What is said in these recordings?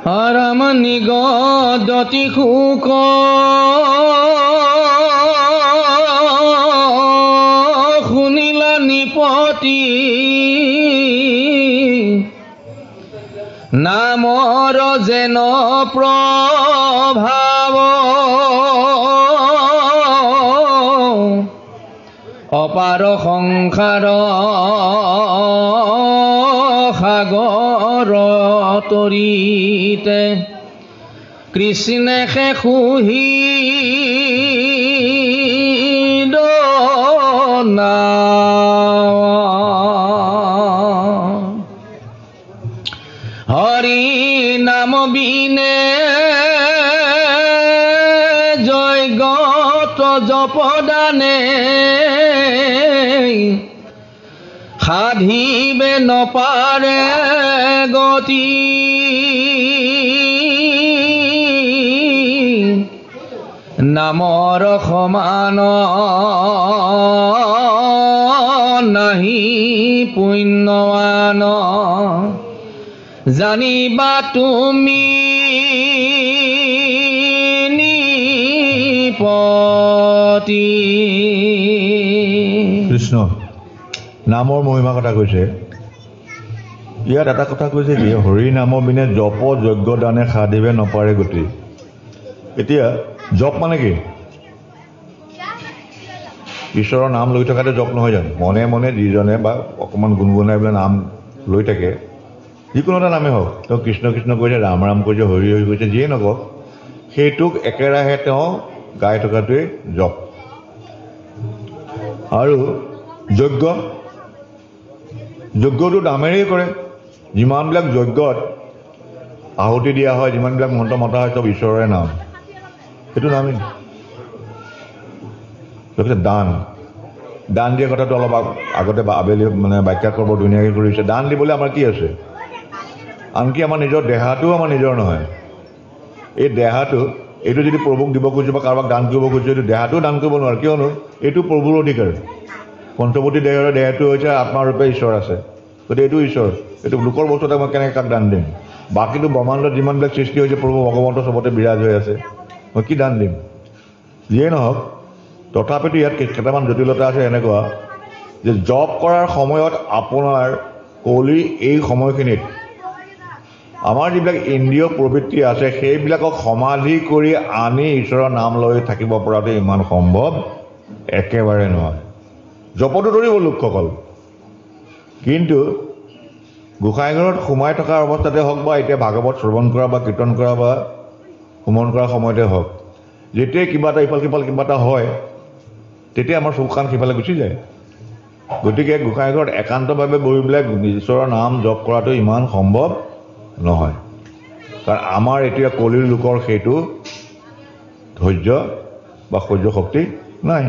আৰাম নিগদতি শোক শুনিলা নিপতি নামৰ যেন প্ৰভাৱ অপাৰ সংসাৰ সাগৰ তৰিতে কৃষ্ণে শুহি হৰি নাম বিনে জয়গত জপদানে সাধিবে নপাৰে গতি নামৰ সমান নাহি পুণ্যৱান জানিবা তুমি নিপতি। কৃষ্ণ নামৰ মহিমা কথা কৈছে। ইয়াত এটা কথা কৈছে কি হৰি নামৰ বিনে জপ যজ্ঞ দানে সাধিবে নপাৰে গতি। এতিয়া জপ মানে কি? ঈশ্বৰৰ নাম লৈ থকাতে জপ নহয় জানো? মনে মনে যিজনে বা অকণমান গুণগুণাই পেলাই নাম লৈ থাকে, যিকোনো এটা নামেই হওক, তেওঁ কৃষ্ণ কৃষ্ণ কৈছে, ৰাম ৰাম কৈছে, হৰি হৰি কৈছে, যিয়ে নকওক, সেইটোক একেৰাহে তেওঁ গাই থকাটোৱেই জপ। আৰু যজ্ঞ, যজ্ঞটো নামেৰেই কৰে। যিমানবিলাক যজ্ঞত আহুতি দিয়া হয়, যিমানবিলাক মন্ত্ৰ মতা হয়, চব ঈশ্বৰৰে নাম। সেইটো নামেই। তাৰপিছত দান, দান দিয়া কথাটো অলপ আগতে আবেলি মানে ব্যাখ্যা কৰিব ধুনীয়াকৈ কৰিছে। দান দিবলৈ আমাৰ কি আছে? আনকি আমাৰ নিজৰ দেহাটোও আমাৰ নিজৰ নহয়। এই দেহাটো এইটো যদি প্ৰভুক দিব খুজিছোঁ বা কাৰোবাক দান কৰিব খুজিছোঁ, এইটো দেহাটোও দান কৰিব নোৱাৰে। কিয়নো এইটো প্ৰভুৰ অধিকাৰ। পঞ্চৱতী দেহৰ দেহটো হৈছে আত্মাৰূপে ঈশ্বৰ আছে, গতিকে এইটো ঈশ্বৰ। এইটো লোকৰ বস্তু এটা মই কেনেকৈ কাক দান দিম? বাকীটো ব্ৰহ্মাণ্ডত যিমানবিলাক সৃষ্টি হৈছে প্ৰভু ভগৱন্ত চবতে বিৰাজ হৈ আছে, মই কি দান দিম? যিয়ে নহওক, তথাপিতো ইয়াত কেইটামান জটিলতা আছে এনেকুৱা যে জপ কৰাৰ সময়ত আপোনাৰ কলিৰ এই সময়খিনিত আমাৰ যিবিলাক ইন্দ্ৰিয় প্ৰবৃত্তি আছে সেইবিলাকক সমাধি কৰি আনি ঈশ্বৰৰ নাম লৈ থাকিব পৰাটো ইমান সম্ভৱ একেবাৰে নহয়। জপটো ধৰিব লোকসকল, কিন্তু গোসাঁইঘৰত সোমাই থকা অৱস্থাতে হওক বা এতিয়া ভাগৱত শ্ৰৱণ কৰা বা কীৰ্তন কৰা বা হোমন কৰাৰ সময়তে হওক, যেতিয়াই কিবা এটা ইফাল সিফাল কিবা এটা হয়, তেতিয়া আমাৰ চকু কাণ সিফালে গুচি যায়। গতিকে গোসাঁইঘৰত একান্তভাৱে বহি পেলাই ঈশ্বৰৰ নাম জপ কৰাটো ইমান সম্ভৱ নহয়, কাৰণ আমাৰ এতিয়া কলিৰ লোকৰ সেইটো ধৈৰ্য বা সহ্য শক্তি নাই।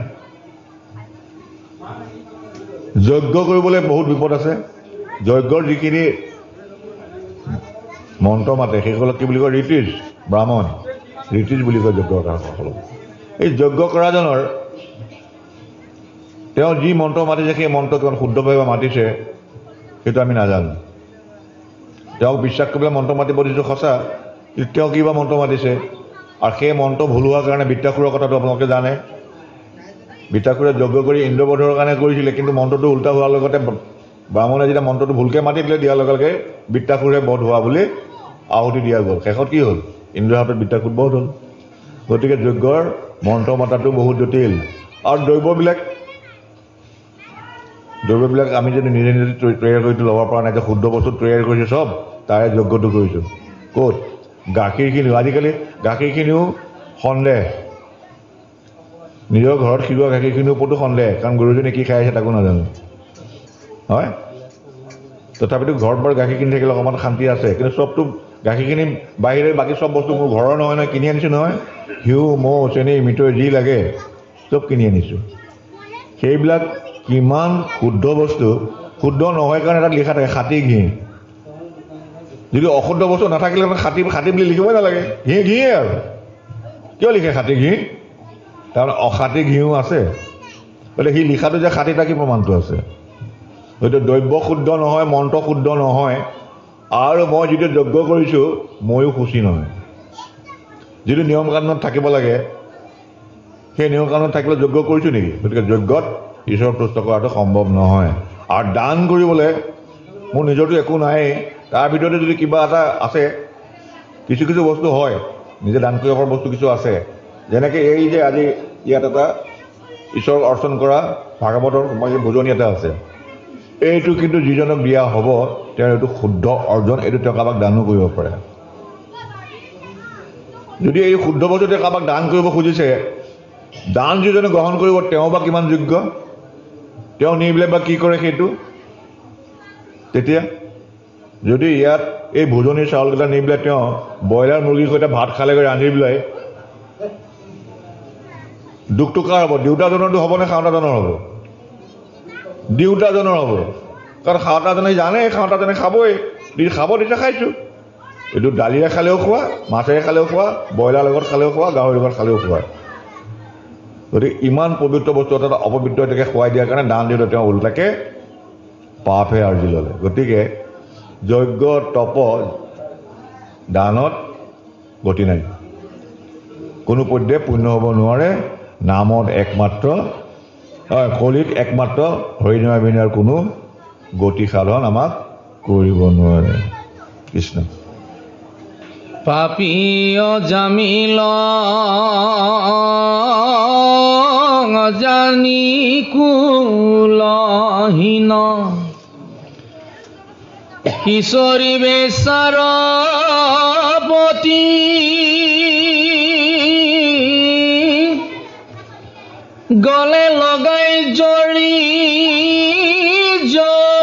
যজ্ঞ কৰিবলৈ বহুত বিপদ আছে। যজ্ঞৰ যিখিনি মন্ত্ৰ মাতে সেইসকলক কি বুলি কয়? ঋতিজ, ব্ৰাহ্মণ ঋতিজ বুলি কয় যজ্ঞ কৰাসকলক। এই যজ্ঞ কৰাজনৰ তেওঁ যি মন্ত্ৰ মাতিছে সেই মন্ত্ৰ কিমান শুদ্ধভাৱে মাতিছে সেইটো আমি নাজানো। তেওঁক বিশ্বাস কৰিবলৈ মন্ত্ৰ মাতিব দিছোঁ সঁচা, কিন্তু তেওঁ কিবা মন্ত্ৰ মাতিছে, আৰু সেই মন্ত্ৰ ভুল হোৱাৰ কাৰণে বৃত্তাসুৰৰ কথাটো আপোনালোকে জানে। বৃত্তাসুৰে যজ্ঞ কৰি ইন্দ্ৰবধৰ কাৰণে কৰিছিলে, কিন্তু মন্ত্ৰটো উল্টা হোৱাৰ লগতে ব্ৰাহ্মণে যেতিয়া মন্ত্ৰটো ভুলকৈ মাতি দিলে, দিয়াৰ লগে লগে বৃত্তাসুৰে বধ হোৱা বুলি আহুতি দিয়া গ'ল। শেষত কি হ'ল? ইন্দ্ৰৰ হাতত বৃত্তাসুৰ বধ হ'ল। গতিকে যজ্ঞৰ মন্ত্ৰ মাতাটো বহুত জটিল। আৰু দ্ৰব্যবিলাক আমি যদি নিজে নিজে তৈয়াৰ কৰি ল'ব পৰা নাই, যে শুদ্ধ বস্তু তৈয়াৰ কৰিছোঁ চব, তাৰে যজ্ঞটো কৰিছোঁ। ক'ত? গাখীৰখিনিও, আজিকালি গাখীৰখিনিও সন্দেহ। নিজৰ ঘৰত খিৰোৱা গাখীৰখিনিৰ ওপৰতো সন্দেহ, কাৰণ গৰুজনীয়ে কি খাই আছে তাকো নাজানো, হয়? তথাপিতো ঘৰত বাৰু গাখীৰখিনি থাকিলে অকণমান শান্তি আছে, কিন্তু চবটো গাখীৰখিনি বাহিৰে বাকী চব বস্তু মোৰ ঘৰৰ নহয় নহয়, কিনি আনিছোঁ নহয়। ঘিউ, মৌ, চেনি, মিঠৈ যি লাগে চব কিনি আনিছোঁ। সেইবিলাক কিমান শুদ্ধ বস্তু, শুদ্ধ নহয় কাৰণে তাত লিখা থাকে খাটি ঘি। যদি অশুদ্ধ বস্তু নাথাকিলে খাটি খাটি বুলি লিখিবই নালাগে, ঘিয়ে আৰু। কিয় লিখে খাটি ঘি? তাৰমানে অখাটি ঘিউ আছে, গতিকে সি লিখাটো যে খাটি থাকি প্ৰমাণটো আছে। হয়তো দ্ৰব্য শুদ্ধ নহয়, মন্ত্ৰ শুদ্ধ নহয়, আৰু মই যিটো যজ্ঞ কৰিছোঁ ময়ো সুচী নহয় যিটো নিয়ম কানুনত থাকিব লাগে সেই নিয়ম কানুনত থাকিলে যজ্ঞ কৰিছোঁ নেকি গতিকে যজ্ঞত ঈশ্বৰক তুষ্ট কৰাটো সম্ভৱ নহয় আৰু দান কৰিবলৈ মোৰ নিজৰতো একো নায়েই তাৰ ভিতৰতে যদি কিবা এটা আছে কিছু কিছু বস্তু হয় নিজে দান কৰিব পৰা বস্তু কিছু আছে যেনেকৈ এই যে আজি ইয়াত এটা ঈশ্বৰক অৰ্চন কৰা ভাগৱতৰ ভোজনী এটা আছে এইটো কিন্তু যিজনক দিয়া হ'ব তেওঁৰ এইটো শুদ্ধ অৰ্জন এইটো তেওঁ কাৰোবাক দানো কৰিব পাৰে যদি এই শুদ্ধ বস্তু তেওঁ কাৰোবাক দান কৰিব খুজিছে দান যিজনে গ্ৰহণ কৰিব তেওঁ বা কিমান যোগ্য তেওঁ নি পেলাই বা কি কৰে সেইটো তেতিয়া যদি ইয়াত এই ভোজনীৰ চাউলকেইটা নি পেলাই তেওঁ ব্ৰইলাৰ মুৰ্গীৰ সৈতে ভাত খালেগৈ ৰান্ধি পেলাই দুখটো কাৰ হ'ব দেউতাজনৰতো হ'ব নে খাওঁতাজনৰ হ'ব দেউতাজনৰ হ'ব কাৰণ খাওঁতাজনে জানে খাওঁতাজনে খাবই খাব তেতিয়া খাইছোঁ এইটো দালিৰে খালেও খোৱা মাছেৰে খালেও খোৱা ব্ৰইলাৰ লগত খালেও খোৱা গাহৰিৰ লগত খালেও খোৱা গতিকে ইমান পবিত্ৰ বস্তু এটা অপবিত্ৰ এটাকে খুৱাই দিয়াৰ কাৰণে দান দিওঁতে তেওঁ ওলোটাকে পাপহে আৰ্জি ল'লে গতিকে যজ্ঞ তপ দানত গতি নাই কোনো পধ্যে পুণ্য হ'ব নোৱাৰে নামত একমাত্ৰ কলিত একমাত্ৰ হৰিনাম বিনাৰ কোনো গতি সাধন আমাক কৰিব নোৱাৰে কৃষ্ণ পাপী অজামিল জানি কুলহীন কিশোৰী বেচাৰপতি গলে লগাই জৰি জমদূতে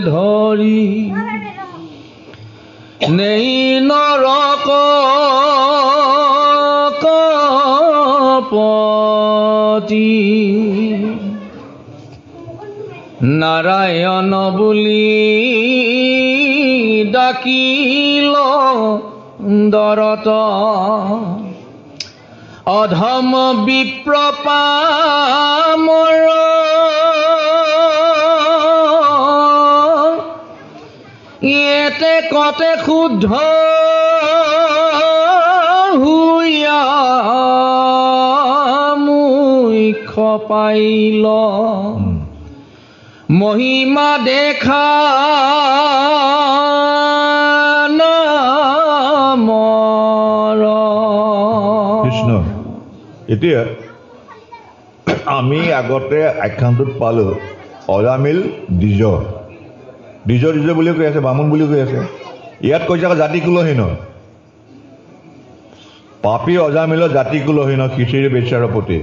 ধৰি নেই নৰক কপতি নাৰায়ণ বুলি ডাকিল দৰত অধম বিপ্ৰপামৰ এতে কতে শুদ্ধ হুইয়া মুখ্য পাইল মহিমা দেখা নামৰ কৃষ্ণ এতিয়া আমি আগতে আখ্যানটোত পালোঁ অজামিল দ্বিজ দ্বিজ দ্বিজ বুলি কৈ আছে বামুণ বুলি কৈ আছে ইয়াত কৈছে আকৌ জাতি কুলহীন পাপী অজামিল জাতি কুলহীন খিচিৰি বেচাৰপতি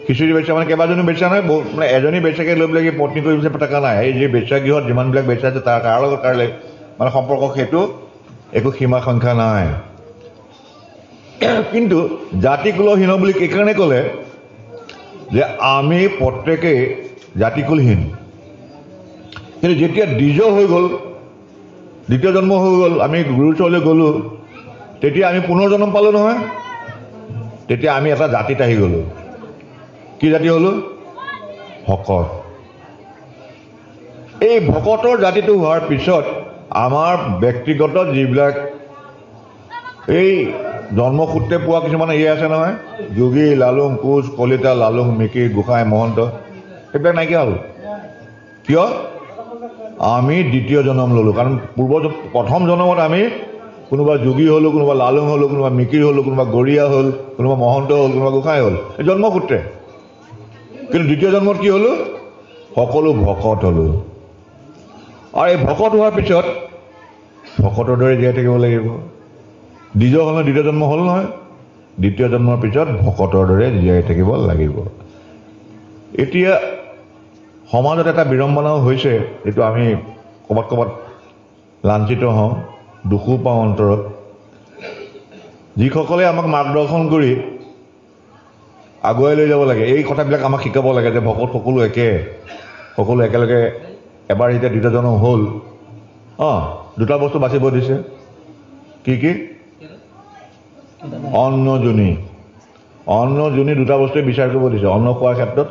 খিচিৰি বেচা মানে কেইবাজনী বেচা নহয় মানে এজনী বেচাকে লৈ পেলাই পত্নী কৰি পিছে পতাকা নাই এই যি বেচাগৃহত যিমানবিলাক বেচা আছে তাৰ লগত তাৰ মানে সম্পৰ্ক সেইটো একো সীমা সংখ্যা নাই কিন্তু জাতি কুলহীন বুলি এইকাৰণে ক'লে যে আমি প্ৰত্যেকেই জাতিকুলহীন কিন্তু যেতিয়া দ্বিজ হৈ গ'ল দ্বিতীয় জন্ম হৈ গ'ল আমি গুৰুৰ ওচৰলৈ গ'লোঁ তেতিয়া আমি পুনৰ জন্ম পালোঁ নহয় তেতিয়া আমি এটা জাতিত আহি গ'লোঁ কি জাতি হ'লোঁ ভকত এই ভকতৰ জাতিটো হোৱাৰ পিছত আমাৰ ব্যক্তিগত যিবিলাক এই জন্মসূত্ৰে পোৱা কিছুমান আছে নহয় যোগী লালুং কোচ কলিতা লালুং মিকিৰ গোসাঁই মহন্ত সেইবিলাক নাইকিয়া হ'ল কিয় আমি দ্বিতীয় জন্ম ল'লোঁ কাৰণ প্ৰথম জন্মত আমি কোনোবা যোগী হ'লোঁ কোনোবা লালুং হ'লোঁ কোনোবা মিকিৰ হ'লোঁ কোনোবা গৰীয়া হ'ল কোনোবা মহন্ত হ'ল কোনোবা গোসাঁই হ'ল এই জন্মসূত্ৰে কিন্তু দ্বিতীয় জন্মত কি হ'লোঁ সকলো ভকত হ'লোঁ আৰু এই ভকত হোৱাৰ পিছত ভকতৰ দৰে জীয়াই থাকিব লাগিব দ্বিজ হ'ল নহয় দ্বিতীয় জন্ম হ'ল নহয় দ্বিতীয় জন্মৰ পিছত ভকতৰ দৰে জীয়াই থাকিব লাগিব এতিয়া সমাজত এটা বিড়ম্বনাও হৈছে এইটো আমি ক'ৰবাত ক'ৰবাত লাঞ্ছিত হওঁ দুখো পাওঁ অন্তৰত যিসকলে আমাক মাৰ্গদৰ্শন কৰি আগুৱাই লৈ যাব লাগে এই কথাবিলাক আমাক শিকাব লাগে যে ভকত সকলো একে সকলো একেলগে এবাৰ যেতিয়া দ্বিতীয় জন্ম হ'ল দুটা বস্তু বাচিব দিছে কি কি অন্ন যোনি দুটা বস্তুৱে বিচাৰ কৰিব দিছে অন্ন খোৱাৰ ক্ষেত্ৰত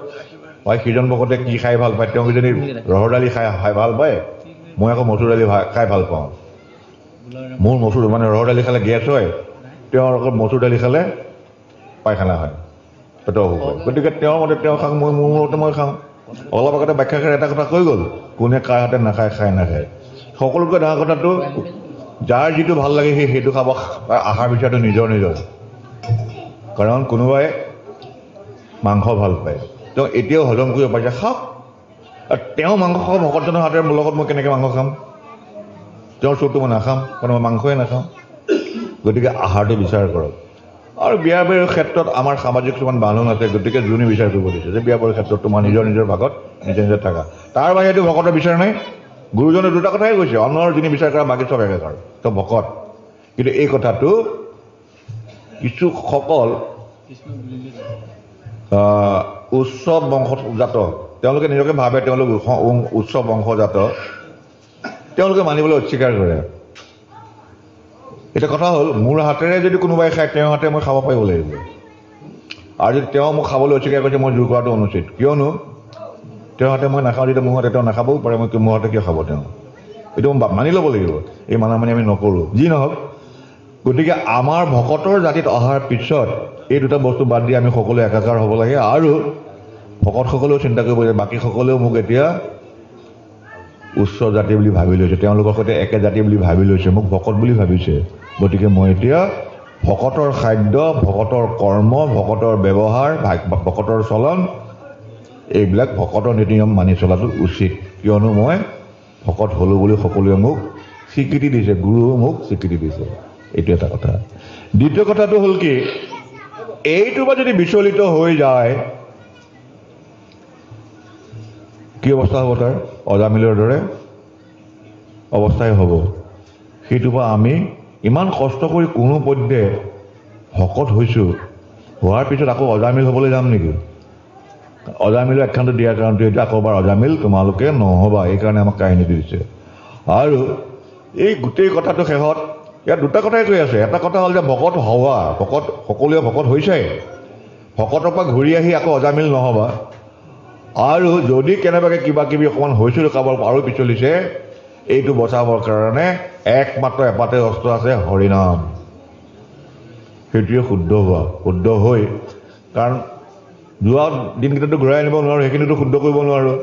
হয় সিজন ভকতে কি খাই ভাল পায় তেওঁ যদি ৰহৰ দালি খাই ভাল পায় মই আকৌ মচুৰ দালি খাই ভাল পাওঁ মোৰ মচুৰ মানে ৰহৰ দালি খালে গেছ হয় তেওঁৰ আকৌ মচুৰ দালি খালে পায়খানা হয় পেটৰ অসুখ হয় গতিকে তেওঁৰ মতে তেওঁ খাওঁ মই মোৰ মতে মই খাওঁ অলপ আগতে ব্যাখ্যাকাৰে এটা কথা কৈ গ'ল কোনে কাৰ হাতে নাখায় খাই নাখায় সকলোতকৈ ডাঙৰ কথাটো যাৰ যিটো ভাল লাগে সেইটো খাব আহাৰ বিচাৰটো নিজৰ নিজৰ কাৰণ কোনোবাই মাংস ভাল পায় তেওঁ এতিয়াও হজম কৰিব পাৰিছে খাওক আৰু তেওঁ মাংস খাব ভকতজনৰ হাতেৰে মোৰ লগত মই কেনেকৈ মাংস খাম তেওঁৰ চৌটো মই নাখাম কাৰণ মই মাংসই নাখাওঁ গতিকে আহাৰটো বিচাৰ কৰক আৰু বিয়া বাৰুৰ ক্ষেত্ৰত আমাৰ সামাজিক কিছুমান বান্ধোন আছে গতিকে যোনে বিচাৰ কৰিব দিছে যে বিয়া বাৰুৰ ক্ষেত্ৰত তোমাৰ নিজৰ নিজৰ ভাগত নিজে নিজে থাকা তাৰ বাহিৰেতো ভকতৰ বিচাৰ নাই গুৰুজনে দুটা কথাই কৈছে অন্নৰ যোনে বিচাৰ কৰা বাকী চব একেকাৰ তো ভকত কিন্তু এই কথাটো কিছুসকল উচ্চ বংশজাত তেওঁলোকে নিজকে ভাবে তেওঁলোক উচ্চ বংশজাত তেওঁলোকে মানিবলৈ অস্বীকাৰ কৰে এটা কথা হ'ল মোৰ হাতেৰে যদি কোনোবাই খায় তেওঁৰ হাতে মই খাব পাৰিব লাগিব আৰু যদি তেওঁ মোক খাবলৈ অস্বীকাৰ কৰিছে মই জোৰ কৰাটো অনুচিত কিয়নো তেওঁৰ হাতে মই নাখাওঁ যেতিয়া মোৰ হাতে তেওঁ নাখাবও পাৰে মই মোৰ হাতে কিয় খাব তেওঁ এইটো মই মানি ল'ব লাগিব এই মানি আমি নকৰোঁ যি নহওক গতিকে আমাৰ ভকতৰ জাতিত অহাৰ পিছত এই দুটা বস্তু বাদ দি আমি সকলোৱে একাকাৰ হ'ব লাগে আৰু ভকতসকলেও চিন্তা কৰিব লাগে বাকীসকলেও মোক এতিয়া উচ্চ জাতি বুলি ভাবি লৈছে তেওঁলোকৰ সৈতে একে জাতি বুলি ভাবি লৈছে মোক ভকত বুলি ভাবিছে গতিকে মই এতিয়া ভকতৰ খাদ্য ভকতৰ কৰ্ম ভকতৰ ব্যৱহাৰ ভকতৰ চলন এইবিলাক ভকতৰ নীতি নিয়ম মানি চলাটো উচিত কিয়নো মই ভকত হ'লোঁ বুলি সকলোৱে মোক স্বীকৃতি দিছে গুৰুও মোক স্বীকৃতি দিছে এইটো এটা কথা দ্বিতীয় কথাটো হ'ল কি এইটো বা যদি বিচলিত হৈ যায় কি অৱস্থা হ'ব তাৰ অজামিলৰ দৰে অৱস্থাই হ'ব সেইটো পৰা আমি ইমান কষ্ট কৰি কোনো পধ্যে ভকত হৈছোঁ হোৱাৰ পিছত আকৌ অজামিল হ'বলৈ যাম নেকি অজামিলৰ একখানটো দিয়াৰ কাৰণটো এইটো আকৌ এবাৰ অজামিল তোমালোকে নহ'বা এইকাৰণে আমাক কাহিনীটো দিছে আৰু এই গোটেই কথাটো শেষত ইয়াত দুটা কথাই কৈ আছে এটা কথা হ'ল যে ভকত হোৱা ভকত সকলোৱে ভকত হৈছেই ভকতৰ পৰা ঘূৰি আহি আকৌ অজামিল নহ'বা আৰু যদি কেনেবাকৈ কিবা কিবি অকণমান হৈছিলোঁ কাৰোবাৰ আৰু পিছলিছে এইটো বচাবৰ কাৰণে একমাত্ৰ এপাতে অস্ত্ৰ আছে হৰিনাম সেইটোৱে শুদ্ধ হৈ কাৰণ যোৱা দিনকেইটাতো ঘূৰাই আনিব নোৱাৰোঁ সেইখিনিতো শুদ্ধ কৰিব নোৱাৰোঁ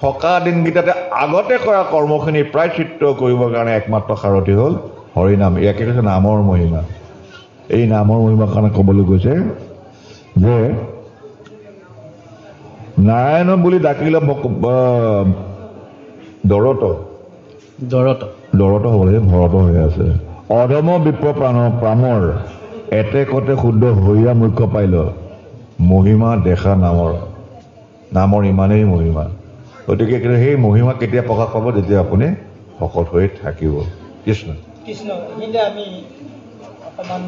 থকা দিনকেইটাতে আগতে কৰা কৰ্মখিনি প্ৰায়চিত্ত কৰিবৰ কাৰণে একমাত্ৰ সাৰথি হ'ল হৰিনাম ইয়াকে কৈছে নামৰ মহিমা এই নামৰ মহিমাৰ কাৰণে ক'বলৈ গৈছে যে নাৰায়ণ বুলি ডাকিলে দৰত হ'ব লাগে ভৰত হৈ আছে অধম বিপ্ৰ প্ৰাণৰ এতেকতে শুদ্ধ হৰিয়া মুখ্য পাইল মহিমা দেখা নামৰ ইমানেই মহিমা গতিকে সেই মহিমা কেতিয়া প্ৰকাশ পাব যেতিয়া আপুনি ভকত হৈ থাকিব কৃষ্ণ কৃষ্ণ এইখিনিতে আমি অকণমান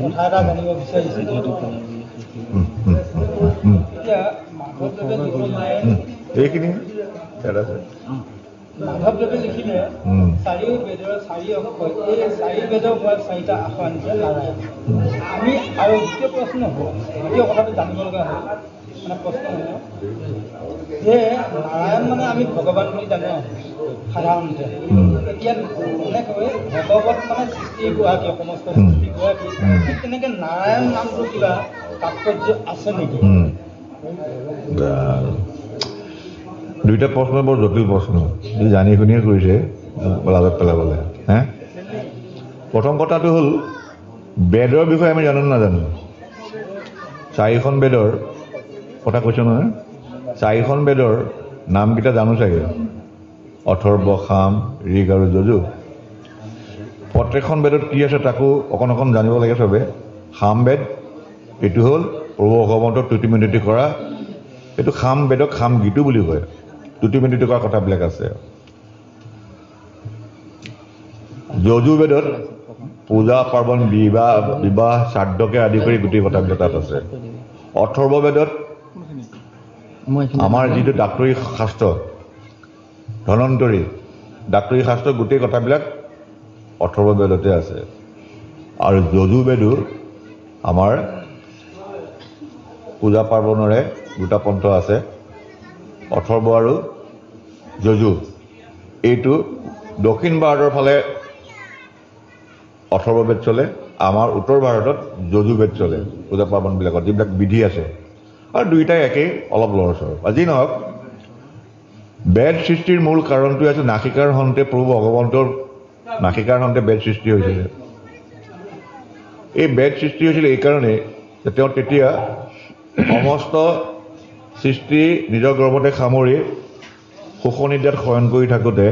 কথা এটা জানিব বিচাৰিছোঁ এতিয়া এইখিনি মাধৱদেৱে লিখিলে চাৰি বেদৰ চাৰি অংশ এই চাৰি বেদৰ পৰা চাৰিটা আখৰ আনিছে নাৰায়ণ আমি আৰু দ্বিতীয় প্ৰশ্ন হ'ল দ্বিতীয় কথাটো জানিব লগা হ'ল মানে প্ৰশ্ন হ'ল যে নাৰায়ণ মানে আমি ভগৱান বুলি জানো সাধাৰণতে এতিয়া এনেকৈ ভগৱত মানে সৃষ্টিগৰাকী সমস্ত সৃষ্টিগৰাকী ঠিক তেনেকৈ নাৰায়ণ নামটো কিবা তাৎপৰ্য আছে নেকি দুইটা প্ৰশ্ন বৰ জটিল প্ৰশ্ন জানি শুনিয়ে কৰিছে লাজত পেলাবলৈ হে প্ৰথম কথাটো হ'ল বেদৰ বিষয়ে আমি জানো নাজানো চাৰিখন বেদৰ কথা কৈছোঁ নহয় চাৰিখন বেদৰ নামকেইটা জানো চাগে অথৰ্ব সাম ঋগ আৰু যজু প্ৰত্যেকখন বেদত কি আছে তাকো অকণ অকণ জানিব লাগে চবে সাম বেদ এইটো হ'ল প্ৰভু ভগৱন্তৰ তুতিমিনতি কৰা এইটো সাম বেদক সাম গীতো বুলি কয় তুতিমিনতি কৰা কথাবিলাক আছে যজু বেদত পূজা পাৰ্বণ বিবাহ শ্ৰাদ্ধকে আদি কৰি গোটেই কথাবিলাক তাত আছে অথৰ্ব বেদত আমাৰ যিটো ডাক্তৰী শাস্ত্ৰ ধনন্তৰী ডাক্তৰী শাস্ত্ৰ গোটেই কথাবিলাক অথৰ্ব বেদতে আছে আৰু যজু বেদো আমাৰ পূজা পাৰ্বণৰে দুটা পন্থ আছে, অথৰ্ব আৰু যজু। এইটো দক্ষিণ ভাৰতৰ ফালে অথৰ্ব বেদ চলে, আমাৰ উত্তৰ ভাৰতত যজু বেদ চলে পূজা পাৰ্বণবিলাকত, যিবিলাক বিধি আছে। আৰু দুয়োটাই একেই, অলপ লৰচৰ। আজি নহওক, বেদ সৃষ্টিৰ মূল কাৰণটো আছে নাসিকাৰ হন্তে প্ৰভু ভগৱন্তৰ নাসিকাৰ হন্তে বেদ সৃষ্টি হৈছিলে। এই বেদ সৃষ্টি হৈছিলে এইকাৰণে যে তেওঁ তেতিয়া সমস্ত সৃষ্টি নিজৰ গৰ্ভতে সামৰি শোষণিদ্যাত শয়ন কৰি থাকোঁতে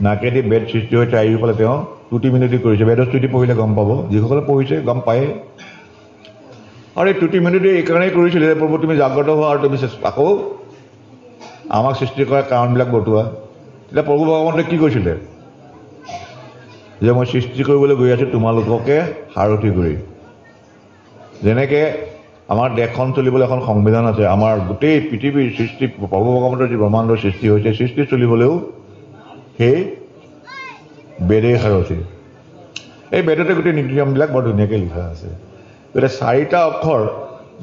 নাকেদি বেদ সৃষ্টি হৈ চাৰিওফালে তেওঁ তুতি মিনতি কৰিছে। বেদৰ স্তুতি পঢ়িলে গম পাব, যিসকলে পঢ়িছে গম পায়ে। আৰু এই তুতি মিনতি এইকাৰণেই কৰিছিলে যে প্ৰভু তুমি জাগ্ৰত হোৱা আৰু তুমি আকৌ আমাক সৃষ্টি কৰা কাৰণবিলাক বটোৱা। তেতিয়া প্ৰভু ভগৱন্তই কি কৈছিলে যে মই সৃষ্টি কৰিবলৈ গৈ আছোঁ তোমালোককে সাৰথি কৰি। যেনেকৈ আমাৰ দেশখন চলিবলৈ এখন সংবিধান আছে, আমাৰ গোটেই পৃথিৱীৰ সৃষ্টি প্ৰভু ভগৱন্তৰ যি ব্ৰহ্মাণ্ডৰ সৃষ্টি হৈছে, সৃষ্টি চলিবলৈও সেই বেদেই সাৰথি। এই বেদতে গোটেই নীতি নিয়মবিলাক বৰ ধুনীয়াকৈ লিখা আছে। গতিকে 4টা অক্ষৰ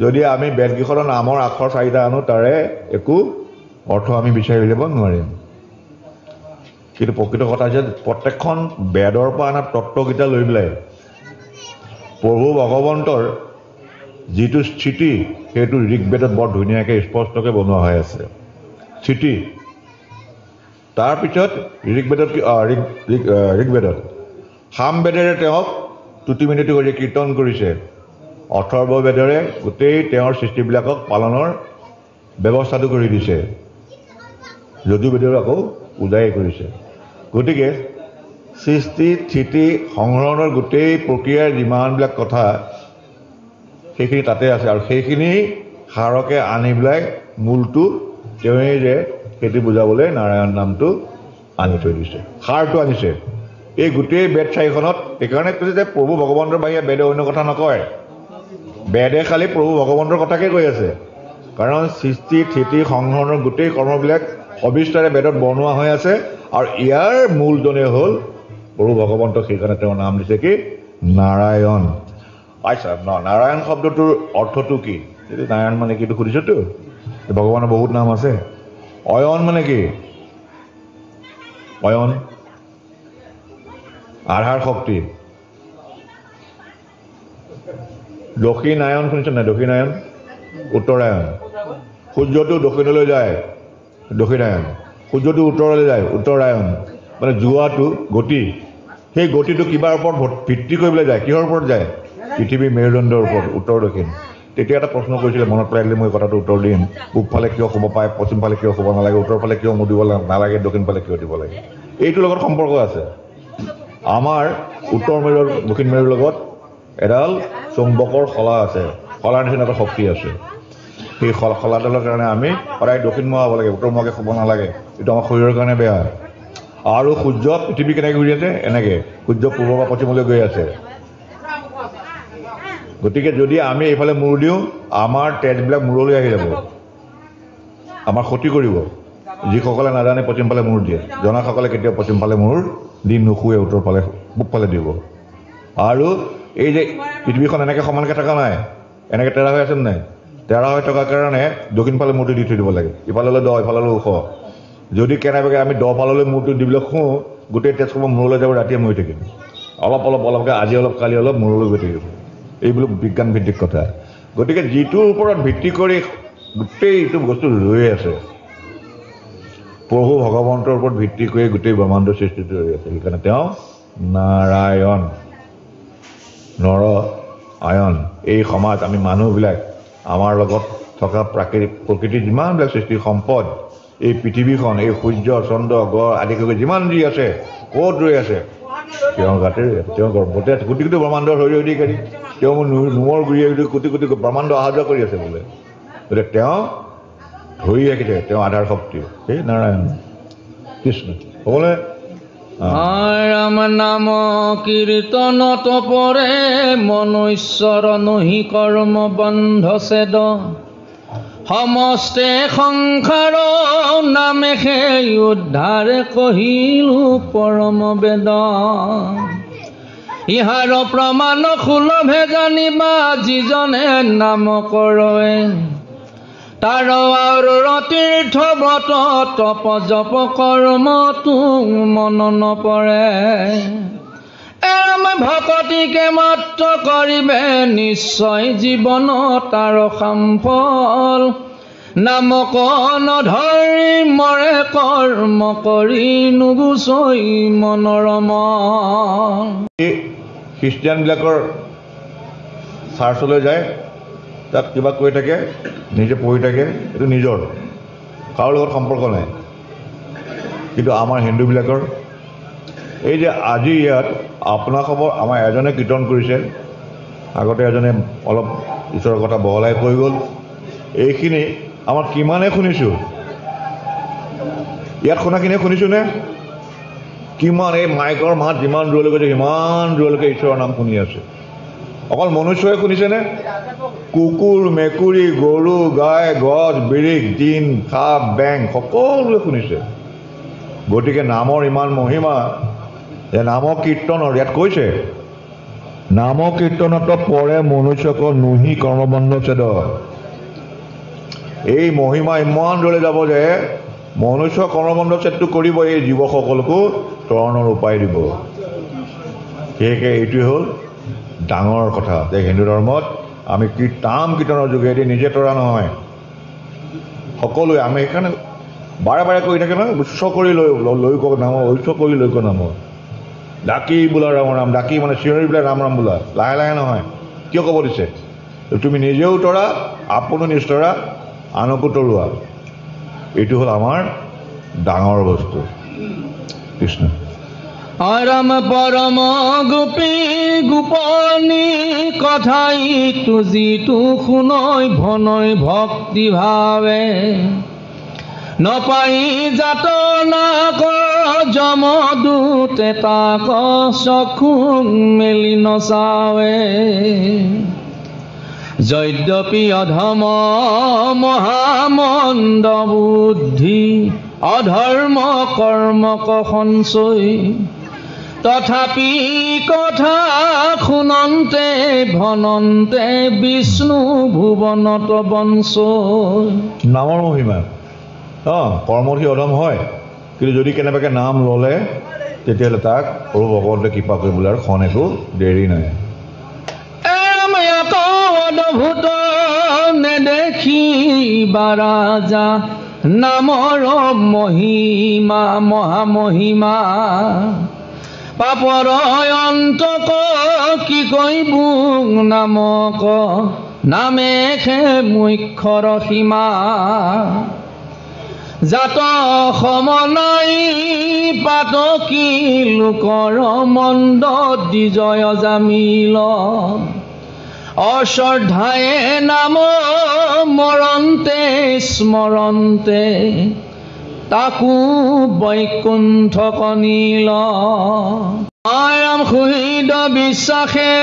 যদি আমি বেদকেইখনৰ নামৰ আখৰ 4টা আনো, তাৰে একো অৰ্থ আমি বিচাৰি উলিয়াব নোৱাৰিম। কিন্তু প্ৰকৃত কথা হৈছে প্ৰত্যেকখন বেদৰ পৰা অনা তত্ত্বকেইটা লৈ পেলাই প্ৰভু ভগৱন্তৰ যিটো স্থিতি, সেইটো ঋগবেদত বৰ ধুনীয়াকৈ স্পষ্টকৈ বনোৱা হৈ আছে। স্থিতি তাৰপিছত ঋগবেদত ঋগবেদত সামবেদেৰে তেওঁক তুতি মিনতি কৰি কীৰ্তন কৰিছে, অথৰ্ব বেদেৰে গোটেই তেওঁৰ সৃষ্টিবিলাকক পালনৰ ব্যৱস্থাটো কৰি দিছে, যজু বেদেৰে আকৌ পূজাই কৰিছে। গতিকে সৃষ্টি স্থিতি সংহৰণৰ গোটেই প্ৰক্ৰিয়াৰ যিমানবিলাক কথা সেইখিনি তাতে আছে। আৰু সেইখিনি সাৰকে আনি পেলাই মূলটো তেওঁৱেই যে সেইটো বুজাবলৈ নাৰায়ণ নামটো আনি থৈ দিছে, সাৰটো আনিছে এই গোটেই বেদ 4খনত। সেইকাৰণে কৈছে যে প্ৰভু ভগৱন্তৰ বাহিৰে বেদে অন্য কথা নকয়, বেদে খালি প্ৰভু ভগৱন্তৰ কথাকে কৈ আছে। কাৰণ সৃষ্টি স্থিতি সংহৰণৰ গোটেই কৰ্মবিলাক সবিস্তাৰে বেদত বনোৱা হৈ আছে। আৰু ইয়াৰ মূলজনে হ'ল প্ৰভু ভগৱন্ত। সেইকাৰণে তেওঁৰ নাম দিছে কি নাৰায়ণ। আচ্ছা, নাৰায়ণ শব্দটোৰ অৰ্থটো কি? নাৰায়ণ মানে কিটো সুধিছতো, ভগৱানৰ বহুত নাম আছে। অয়ন মানে কি? অয়ন আধাৰ শক্তি। দক্ষিণায়ন শুনিছে নাই? দক্ষিণায়ন, উত্তৰায়ণ। সূৰ্যটো দক্ষিণলৈ যায়, দক্ষিণায়ন। সূৰ্যটো উত্তৰলৈ যায়, উত্তৰায়ণ। মানে যোৱাটো গতি, সেই গতিটো কিবাৰ ওপৰত ভিত্তি কৰিবলৈ যায়। কিহৰ ওপৰত যায়? পৃথিৱীৰ মেৰুদণ্ডৰ ওপৰত, উত্তৰ দক্ষিণ। তেতিয়া এটা প্ৰশ্ন কৰিছিলে, মনত পেলাই দিলে মই কথাটো উত্তৰ দিম। পূবফালে কিয় শুব পায়, পশ্চিমফালে কিয় শুব নালাগে, উত্তৰফালে কিয় মুদিব নালাগে, দক্ষিণফালে কিয় দিব লাগে? এইটোৰ লগত সম্পৰ্ক আছে। আমাৰ উত্তৰ মেৰু আৰু দক্ষিণ মেৰুৰ লগত এডাল চুম্বকৰ শলা আছে, শলাৰ নিচিনা এটা শক্তি আছে। সেই শলাডালৰ কাৰণে আমি সদায় দক্ষিণমুখা হ'ব লাগে, উত্তৰমুখাকৈ শুব নালাগে। এইটো আমাৰ শৰীৰৰ কাৰণে বেয়া। আৰু সূৰ্য পৃথিৱী কেনেকৈ ঘূৰি আছে? এনেকৈ সূৰ্য পূৰ্ব বা পশ্চিমলৈ গৈ আছে। গতিকে যদি আমি এইফালে মূৰ দিওঁ, আমাৰ তেজবিলাক মূৰলৈ আহি যাব, আমাৰ ক্ষতি কৰিব। যিসকলে নাজানে পশ্চিমফালে মূৰ দিয়ে, জনাসকলে কেতিয়াও পশ্চিমফালে মূৰ দি নুশুৱে, উত্তৰফালে পূবফালে দিব। আৰু এই যে পৃথিৱীখন এনেকৈ সমানকৈ থকা নাই, এনেকৈ তেৰা হৈ আছে নাই? তেৰা হৈ থকাৰ কাৰণে দক্ষিণফালে মূৰটো দি থৈ দিব লাগে। ইফাললৈ দ, ইফাললৈ ওখ। যদি কেনেবাকৈ আমি দ ফাললৈ মূৰটো দিবলৈ শুওঁ, গোটেই তেজসমূহ মূৰলৈ যাব, ৰাতিয়ে মৰি থাকিম। অলপ অলপকৈ আজি অলপ কালি অলপ মূৰলৈ গৈ থাকিব। এইবিলাক বিজ্ঞান ভিত্তিক কথা। গতিকে যিটোৰ ওপৰত ভিত্তি কৰি গোটেই এইটো বস্তু ৰৈ আছে, প্ৰভু ভগৱন্তৰ ওপৰত ভিত্তি কৰি গোটেই ব্ৰহ্মাণ্ডৰ সৃষ্টিটো ৰৈ আছে। সেইকাৰণে তেওঁ নাৰায়ণ, নৰ আয়ন। এই সমাজ, আমি মানুহবিলাক, আমাৰ লগত থকা প্ৰকৃতিৰ যিমানবিলাক সৃষ্টি সম্পদ, এই পৃথিৱীখন, এই সূৰ্য চন্দ্ৰ গড় আদি কৰি যিমান যি আছে, ক'ত ৰৈ আছে? তেওঁৰ গাতে ৰৈ আছে, তেওঁৰ গৰ্ভতে আছে। কোটি কোটি ব্ৰহ্মাণ্ডৰ শৰীৰ অধিকাৰী তেওঁ, নোমৰ গুৰিয়ে কোটি কোটি ব্ৰহ্মাণ্ড অহা যোৱা কৰি আছে বোলে। গতিকে তেওঁ ধৰি ৰাখিছে, তেওঁ আধাৰ শক্তি, সেই নাৰায়ণ কৃষ্ণ। হ'বনে? ৰাম নাম কীৰ্তনত পৰে মনুষ্যৰ নহি কৰ্ম বন্ধ ছেদ, সমস্তে সংসাৰ নামে সেই উদ্ধাৰ কহিলো পৰম বেদ। ইহাৰ প্ৰমাণ সুলভে জানিবা যিজনে নাম কৰে তাৰ আৰু তীৰ্থ ব্ৰত তপ জপ কৰ্মটো মন নপৰে ভকতিকে মাত্ৰ কৰিবে নিশ্চয় জীৱন তাৰ সম্ফল নামক নধৰি মৰে কৰ্ম কৰি নুগুচৈ মনোৰম খ্ৰীষ্টিয়ানবিলাকৰ চাৰ্চলৈ যায় তাত কিবা কৈ থাকে নিজে পঢ়ি থাকে এইটো নিজৰ কাৰো লগত সম্পৰ্ক নাই কিন্তু আমাৰ হিন্দুবিলাকৰ এই যে আজি ইয়াত আপোনাসৱৰ আমাৰ এজনে কীৰ্তন কৰিছে আগতে এজনে অলপ ঈশ্বৰৰ কথা বহলাই কৈ গ'ল এইখিনি আমাৰ কিমানে শুনিছোঁ ইয়াত শুনাখিনিয়ে শুনিছোঁনে কিমান এই মাইকৰ মাত যিমান দূৰলৈ গৈছে সিমান দূৰলৈকে ঈশ্বৰৰ নাম শুনি আছে অকল মনুষ্যই শুনিছেনে কুকুৰ মেকুৰী গৰু গাই গছ বিৰিখ দিন সাপ বেং সকলোৱে শুনিছে গতিকে নামৰ ইমান মহিমা যে নাম কীৰ্তনৰ ইয়াত কৈছে নাম কীৰ্তনত পৰে মনুষ্যক নুহি কৰ্মবন্ধ ছেদ এই মহিমা ইমান দূৰলৈ যাব যে মনুষ্য কৰ্মবন্ধ ছেদটো কৰিব এই জীৱসকলকো তৰণৰ উপায় দিব সেয়েহে এইটোৱে হ'ল ডাঙৰ কথা যে হিন্দু ধৰ্মত আমি নাম কীৰ্তনৰ যোগেদি নিজে তৰা নহয় সকলোৱে আমি সেইকাৰণে বাৰে বাৰে কৰি থাকে নহয় উচ্চ কৰি লৈ ক নাম উচ্চ কৰি লৈ ক নাম ডাকি বোলা ৰাম ৰাম ডাকি মানে চিঞৰি বোলে ৰাম ৰাম বোলা লাহে লাহে নহয় কিয় ক'ব দিছে তুমি নিজেও তৰা আপোনো নিস্তৰা আনকো তৰোৱা এইটো হ'ল আমাৰ ডাঙৰ বস্তু কৃষ্ণ ৰাম পৰম গোপী গোপনী কথাই যিটো শুনৈ ভনৈ ভক্তি ভাৱে নপাই যাতনা যমদূতে তাক চকু মেলি নচাৱে যদ্যপি অধম মহামন্দ বুদ্ধি অধৰ্ম কৰ্মক সঞ্চয় তথাপি কথা শুনন্তে ভনন্তে বিষ্ণু ভুৱনত বঞ্চয় নামৰ মহিমা কৰ্মঠি অধম হয় কিন্তু যদি কেনেবাকৈ নাম ল'লে তেতিয়াহ'লে তাক প্ৰভু ভগৱন্তে কৃপা কৰিবলৈ আৰু খন একো দেৰি নাই অদ্ভুত নেদেখিবা ৰাজা নামৰ মহিমা মহামহিমা পাপৰ অন্তক কি কৈব নামক নামেহে মুখ্যৰ সীমা জাত সমনাই পাতকী লোকৰ মন্দ দিজয় জামিল অশ্ৰদ্ধায়ে নাম মৰন্তে স্মৰন্তে তাকো বৈকুণ্ঠ কনিল ৰাম সুহৃদ বিশ্বাসে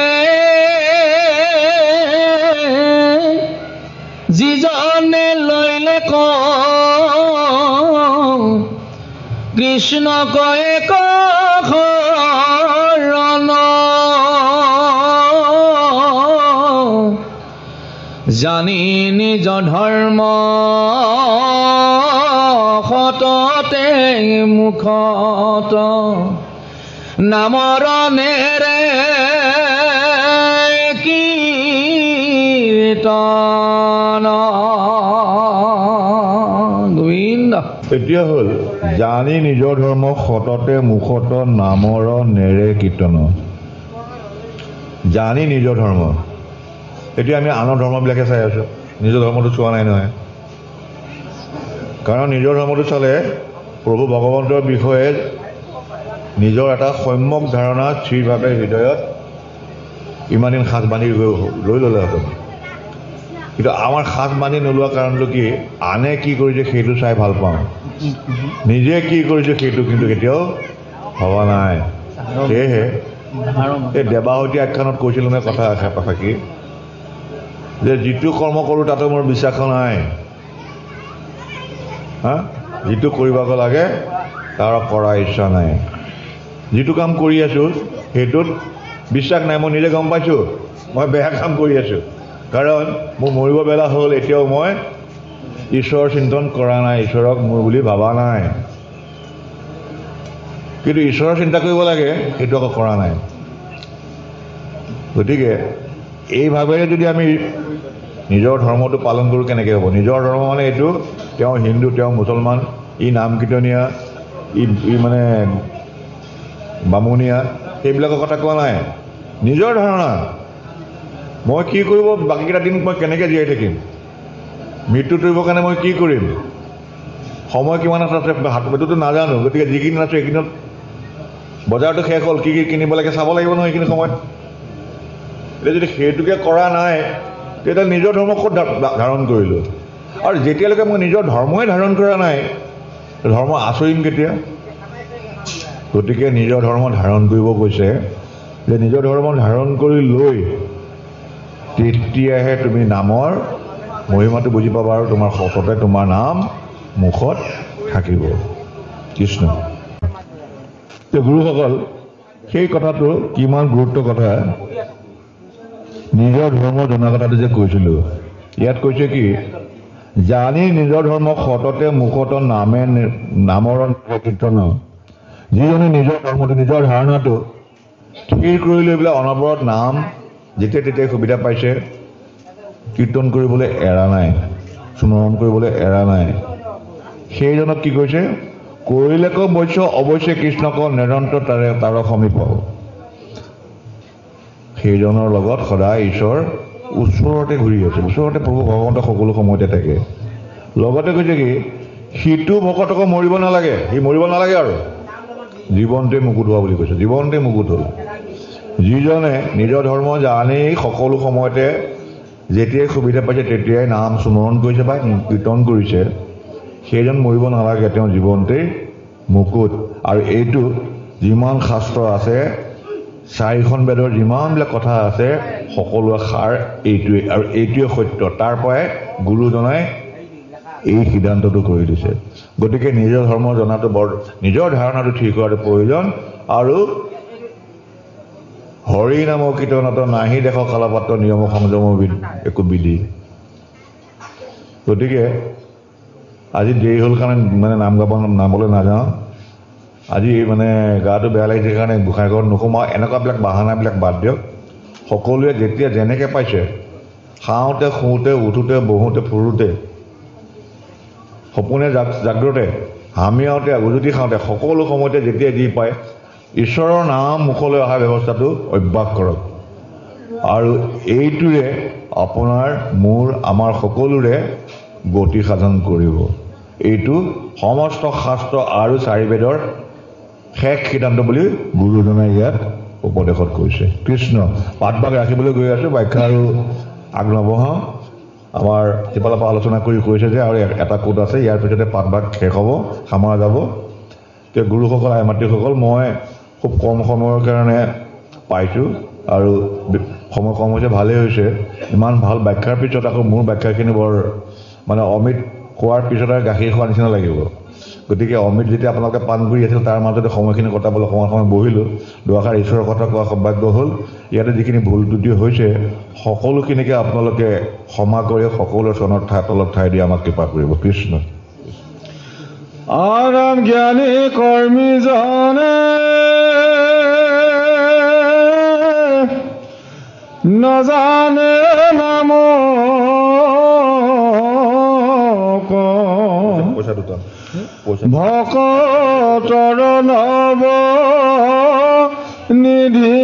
যিজনে লৈলে কৃষ্ণ কয়ে শৰণ জানি নিজ ধৰ্ম সততে মুখত নামৰ নেৰে কীৰ্তন গোবিন্দ এতিয়া হ'ল জানি নিজৰ ধৰ্ম সততে মুখত নামৰ নেৰে কীৰ্তন জানি নিজৰ ধৰ্ম এতিয়া আমি আনৰ ধৰ্মবিলাকে চাই আছোঁ নিজৰ ধৰ্মটো চোৱা নাই নহয় কাৰণ নিজৰ ধৰ্মটো চালে প্ৰভু ভগৱন্তৰ বিষয়ে নিজৰ এটা সম্যক ধাৰণা স্থিৰভাৱে হৃদয়ত ইমান দিন সাজ বান্ধি লৈ ল'লেহেঁতেন কিন্তু আমাৰ সাজ বান্ধি নোলোৱা কাৰণটো কি আনে কি কৰিছে সেইটো চাই ভাল পাওঁ নিজে কি কৰিছে সেইটো কিন্তু কেতিয়াও ভবা নাই সেয়েহে এই দেৱাহুতি আখ্যানত কৈছিলোঁ নে কথা ফাঁকি যে যিটো কৰ্ম কৰোঁ তাতে মোৰ বিশ্বাস নাই যিটো কৰিব লাগে তাৰ কৰা ইচ্ছা নাই যিটো কাম কৰি আছোঁ সেইটোত বিশ্বাস নাই মই নিজে গম পাইছোঁ মই বেয়া কাম কৰি আছোঁ কাৰণ মোৰ মৰিব বেলা হ'ল এতিয়াও মই ঈশ্বৰৰ চিন্তন কৰা নাই ঈশ্বৰক মোৰ বুলি ভবা নাই কিন্তু ঈশ্বৰৰ চিন্তা কৰিব লাগে সেইটো আকৌ কৰা নাই গতিকে এই ভাৱেৰে যদি আমি নিজৰ ধৰ্মটো পালন কৰোঁ কেনেকৈ হ'ব নিজৰ ধৰ্ম মানে এইটো তেওঁ হিন্দু তেওঁ মুছলমান ই নাম কীৰ্তনীয়া ই মানে বামুণীয়া সেইবিলাকৰ কথা কোৱা নাই নিজৰ ধাৰণা মই কি কৰিব বাকীকেইটা দিন মই কেনেকৈ জীয়াই থাকিম মৃত্যু কৰিবৰ কাৰণে মই কি কৰিম সময় কিমান আছে হাতটোতো নাজানো গতিকে যিখিনি আছে সেইখিনিত বজাৰটো শেষ হ'ল কি কি কিনিব লাগে চাব লাগিব নহয় সেইখিনি সময়ত এতিয়া যদি সেইটোকে কৰা নাই তেতিয়া নিজৰ ধৰ্ম ক'ত ধাৰণ কৰিলোঁ আৰু যেতিয়ালৈকে মই নিজৰ ধৰ্মই ধাৰণ কৰা নাই ধৰ্ম আচৰিম কেতিয়া গতিকে নিজৰ ধৰ্ম ধাৰণ কৰিব কৈছে যে নিজৰ ধৰ্ম ধাৰণ কৰি লৈ তেতিয়াহে তুমি নামৰ মহিমাটো বুজি পাবা আৰু তোমাৰ সততে তোমাৰ নাম মুখত থাকিব কৃষ্ণ গুৰুসকল সেই কথাটো কিমান গুৰুত্ব কথা নিজৰ ধৰ্ম জনা কথাটো যে কৈছিলোঁ ইয়াত কৈছে কি জানি নিজৰ ধৰ্ম সততে মুখত নামৰ কীৰ্তন যিজনে নিজৰ ধৰ্মটো নিজৰ ধাৰণাটো স্থিৰ কৰি লৈ পেলাই অনবৰত নাম যেতিয়া তেতিয়াই সুবিধা পাইছে কীৰ্তন কৰিবলৈ এৰা নাই স্মৰণ কৰিবলৈ এৰা নাই সেইজনক কি কৈছে কৰিলেক অৱশ্যে কৃষ্ণক নিৰন্তৰ তাৰ সমীপ সেইজনৰ লগত সদায় ঈশ্বৰ ওচৰতে ঘূৰি আছে ওচৰতে প্ৰভু ভগৱন্ত সকলো সময়তে থাকে লগতে কৈছে কি সিটো ভকতকো মৰিব নালাগে সি মৰিব নালাগে আৰু জীৱনটোৱে মুকুট হোৱা বুলি কৈছে জীৱনটোৱে মুকুট হ'ল যিজনে নিজৰ ধৰ্ম জানি সকলো সময়তে যেতিয়াই সুবিধা পাইছে তেতিয়াই নাম স্মৰণ কৰিছে বা কীৰ্তন কৰিছে সেইজন মৰিব নালাগে তেওঁ জীৱনতেই মুকুট আৰু এইটো যিমান শাস্ত্ৰ আছে 4খন বেদৰ যিমানবিলাক কথা আছে সকলোৱে সাৰ এইটোৱে আৰু এইটোৱে সত্য তাৰ পৰাই গুৰুজনাই এই সিদ্ধান্তটো কৰি দিছে গতিকে নিজৰ ধৰ্ম জনাটো নিজৰ ধাৰণাটো ঠিক কৰাটো প্ৰয়োজন আৰু হৰি নাম কীৰ্তনত নাহি দেখ কালপাত্ৰ নিয়ম সংযম একো বিধি গতিকে আজি দেৰি হ'ল কাৰণে মানে নামলৈ নাযাওঁ আজি মানে গাটো বেয়া লাগিছে কাৰণে গোসাঁই ঘৰত নোসোমাওঁ এনেকুৱাবিলাক বাহানাবিলাক বাদ দিয়ক সকলোৱে যেতিয়া যেনেকৈ পাইছে খাওঁতে শুওঁতে উঠোঁতে বহোঁতে ফুৰোঁতে সপোনে জাগ্ৰতে হামিয়াওঁতে উজুতি খাওঁতে সকলো সময়তে যেতিয়া যি পায় ঈশ্বৰৰ নাম মুখলৈ অহা ব্যৱস্থাটো অভ্যাস কৰক আৰু এইটোৱে আপোনাৰ মোৰ আমাৰ সকলোৰে গতি সাধন কৰিব এইটো সমস্ত শাস্ত্ৰ আৰু 4 বেদৰ শেষ সিদ্ধান্ত বুলি গুৰুজনাই ইয়াত উপদেশত কৈছে কৃষ্ণ পাঠভাগ ৰাখিবলৈ গৈ আছোঁ ব্যাখ্যা আৰু আগনবঢ়াওঁ আমাৰ সিফালৰ পৰা আলোচনা কৰি কৈছে যে আৰু এটা কোট আছে ইয়াৰ পিছতে পাঠভাগ শেষ হ'ব সামৰা যাব এতিয়া গুৰুসকল আই মাতৃসকল মই খুব কম সময়ৰ কাৰণে পাইছোঁ আৰু সময় কম হৈছে ভালেই হৈছে ইমান ভাল ব্যাখ্যাৰ পিছত আকৌ মোৰ ব্যাখ্যাখিনি বৰ মানে অমিত খোৱাৰ পিছত আৰু গাখীৰ খোৱাৰ নিচিনা লাগিব গতিকে অমিত যেতিয়া আপোনালোকে পাণ কৰি আছিল তাৰ মাজতে সময়খিনি কটাবলৈ অকণমান সময় বহিলোঁ দুআষাৰ ঈশ্বৰৰ কথা কোৱা সৌভাগ্য হ'ল ইয়াতে যিখিনি ভুল ত্ৰুটি হৈছে সকলোখিনিকে আপোনালোকে ক্ষমা কৰি সকলো চৰণৰ তলত ঠাই দি আমাক কৃপা কৰিব কৃষ্ণ আৰাম জ্ঞানী কৰ্মীজনে নজানে নাম পইচা দুটা ভকতৰ নৱ নিধি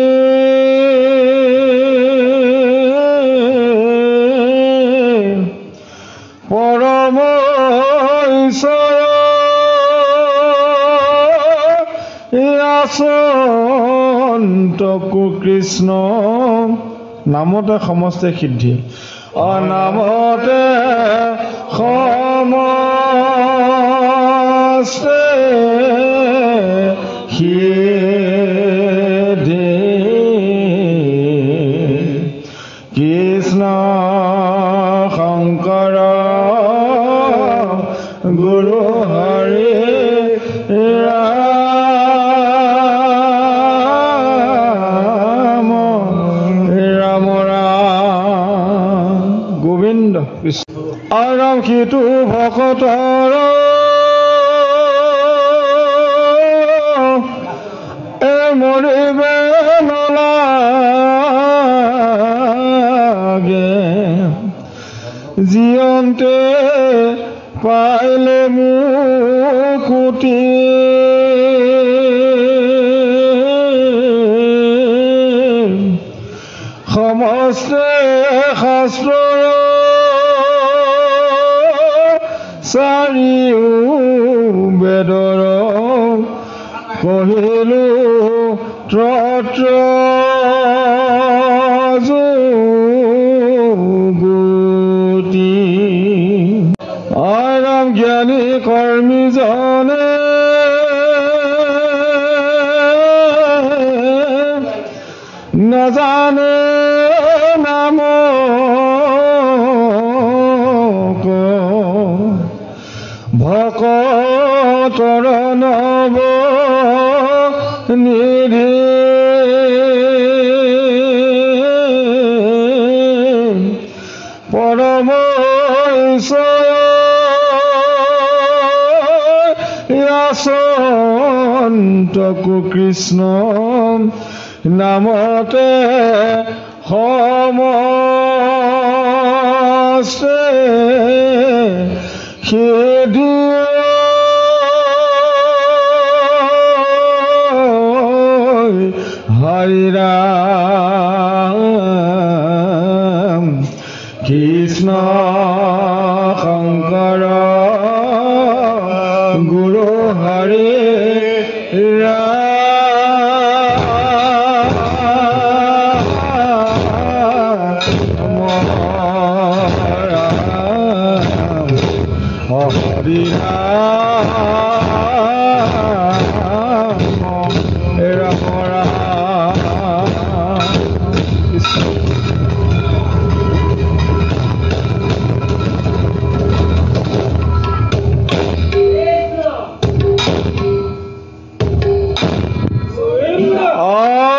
পৰম আচন্তকু কৃষ্ণ নামতে সমস্তে সিদ্ধি অনামতে সমস্তে সিদ্ধি কৃষ্ণ শংকৰ গুৰু হৰি ৰাম আৰাম সিটো ভকতৰ মৰিবে নালাগে জীয়ন্তে পাইলে মুকুতি সমস্তে শাস্ত্ৰৰ চাৰিও বেদৰ কহিলো তত্ৰ যুগুতি আৰাম জ্ঞানী কৰ্মীজনে নাজানে নাম ভকতৰ নব নিধি পৰম আচন্তকু কৃষ্ণ নামতে সমস্তে সিদ্ধি হৰি ৰাম কৃষ্ণ শংকৰ গুৰু হৰি হৰি ৰাম ৰাম